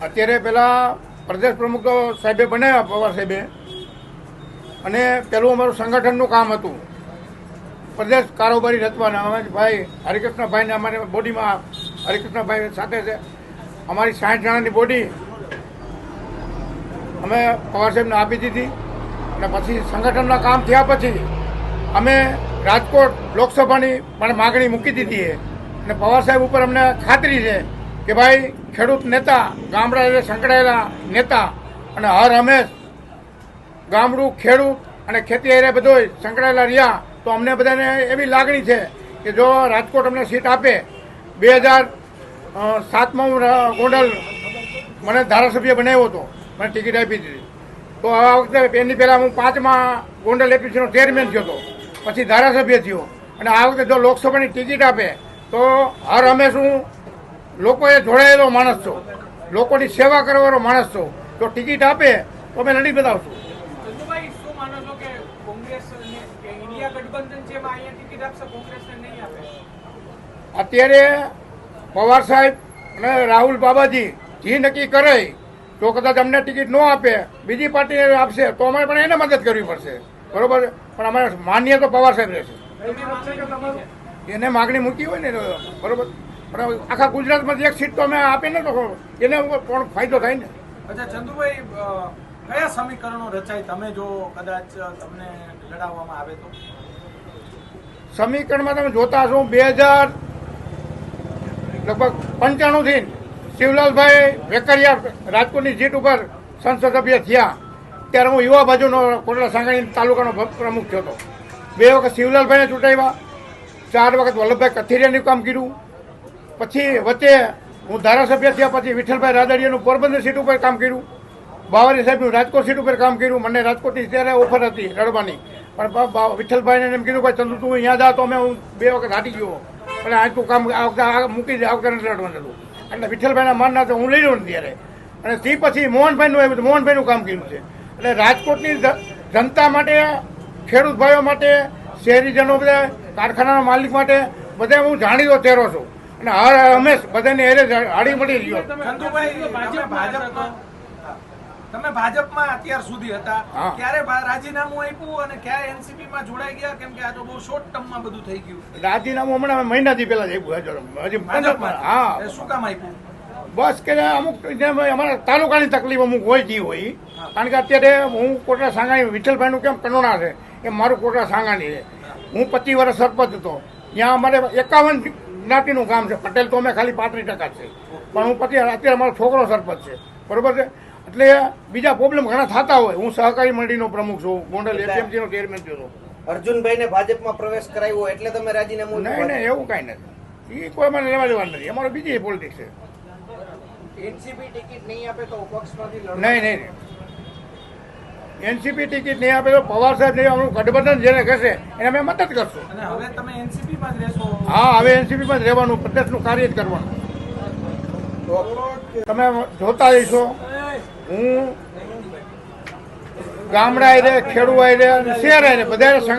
અત્યારે પેલા પ્રદેશ પ્રમુખ તો સાહેબે બનાવ્યા, પવાર સાહેબે, અને પેલું અમારું સંગઠનનું કામ હતું, પ્રદેશ કારોબારી રચવાના. અમે ભાઈ હરિકૃષ્ણભાઈને અમારી બોડીમાં હરિકૃષ્ણભાઈ સાથે છે, અમારી 60 જણાની બોડી અમે પવાર સાહેબને આપી દીધી. અને પછી સંગઠનના કામ થયા પછી અમે રાજકોટ લોકસભાની પણ માગણી મૂકી દીધી છે. અને પવાર સાહેબ ઉપર અમને ખાતરી છે કે ભાઈ ખેડૂત નેતા, ગામડા સાથે સંકળાયેલા નેતા, અને હર હંમેશ ગામડું, ખેડૂત અને ખેતી હારે બધોય સંકળાયેલા રહ્યા. તો અમને બધાને એવી લાગણી છે કે જો રાજકોટ અમને સીટ આપે, 2007માં હું ગોંડલ મને ધારાસભ્ય બનાવ્યો હતો, મને ટિકિટ આપી દીધી. તો આ વખતે એની પહેલાં હું 5માં ગોંડલ એપીસીનો ચેરમેન થયો હતો, પછી ધારાસભ્ય થયો. અને આ વખતે જો લોકસભાની ટિકિટ આપે તો હર હંમેશ હું લોકોએ જોડાયેલો માણસ છું, લોકોની સેવા કરવાનો માણસ છું. જો ટિકિટ આપે તો અમે લડી બતાવશું. અત્યારે પવાર સાહેબ અને રાહુલ બાબાજી જે નક્કી કરે, તો કદાચ અમને ટિકિટ ન આપે, બીજી પાર્ટીને આપશે, તો અમારે પણ એને મદદ કરવી પડશે, બરોબર. પણ અમારે માન્ય તો પવાર સાહેબ રહેશે. એને માગણી મૂકી હોય ને, બરોબર. પણ આખા ગુજરાતમાંથી એક સીટ તો અમે આપીએ ને, તો એને પણ ફાયદો થાય ને. અચ્છા ચંદુભાઈ, કયા સમીકરણો રચાય તમે જો કદાચ તમને લડાવવામાં આવે તો? સમીકરણમાં તમે જોતા હશો, 2095 થી શિવલાલભાઈ વેકરિયા રાજકોટની સીટ ઉપર સંસદ સભ્ય થયા, ત્યારે હું યુવા બાજુનો કોટડા સાંગાણી તાલુકાનો પ્રમુખ થયો હતો. 2 વખત શિવલાલભાઈને ચૂંટાવ્યા, 4 વખત વલ્લભભાઈ કથિરિયાનું કામ કર્યું. પછી વચ્ચે હું ધારાસભ્ય થયા પછી વિઠ્ઠલભાઈ રાદડિયાનું પોરબંદર સીટ ઉપર કામ કર્યું, બાવારી સાહેબનું રાજકોટ સીટ ઉપર કામ કર્યું. મને રાજકોટની ત્યારે ઓફર હતી લડવાની, પણ વિઠ્ઠલભાઈને એમ કીધું ભાઈ ચંદુ તું અહીંયા જા, તો અમે હું 2 વખત હાટી ગયો, અને આ તું કામ આ વખતે મૂકી દે, આ વખતે નથી લડવાનું હતું. એટલે વિઠ્ઠલભાઈના માનના તો હું લઈ લઉં ને ત્યારે. અને તે પછી મોહનભાઈનું આવ્યું, મોહનભાઈનું કામ કર્યું છે. એટલે રાજકોટની જનતા માટે, ખેડૂત ભાઈઓ માટે, શહેરીજનો બધા, કારખાનાના માલિક માટે બધા હું જાણીતો ચહેરો છું, અને હર હંમેશ બધાને હાડી મળી રહ્યો. તમે ભાજપમાં અત્યાર સુધી હતા, ક્યારે રાજીનામું આપ્યું અને ક્યારે એનસીપી માં જોડાઈ ગયા? કેમ કે આ તો બહુ શોર્ટ ટર્મમાં બધું થઈ ગયું. રાજીનામું હમણાં મહિનાથી પહેલા જ આપ્યું. હા, શું કામ આપ્યું? બસ કે અમુક અમારા તાલુકાની તકલીફ અમુક હોય જે હોય. કારણ કે અત્યારે હું કોટડા સાંગાણી, વિઠ્ઠલભાઈનું કેમ કનોણા છે એમ મારું કોટડા સાંગાણી છે. હું 25 વર્ષ સરપંચ હતો, ત્યાં અમારે 51 જ્ઞાતિનું કામ છે. પટેલ તો અમે ખાલી 35% છે, પણ હું અત્યારે મારો છોકરો સરપંચ છે, બરોબર છે. એટલે બીજા પ્રોબ્લેમ ઘણા થતા હોય. હું સહકારી મંડળીનો પ્રમુખ છું, ગોંડલ એપીએમસીનો ચેરમેન છું. અર્જુનભાઈને ભાજપમાં પ્રવેશ કરાવ્યો એટલે તમે રાજીનામું? નહીં, એવું કાંઈ નથી. એ કોઈ મને લેવા દેવાનું નથી. અમારો બીજી પોલિટિક્સ છે. એનસીપી ટિકિટ નહીં આપે તો પક્ષમાંથી નહીં. એનસીપી ટિકિટ નહીં આપે તો પવાર સાહેબ નહીં, અમારું ગઠબંધન જેને કહેશે એને અમે મદદ કરશું. અને હવે તમે એનસીપીમાં જ રહેશો? હા, હવે એનસીપીમાં જ રહેવાનું, પ્રદેશનું કાર્ય જ કરવાનું. તમે જોતા રહીશો, હું ગામડા આયરે, ખેડૂત આયરે, શહેર આયરે બધા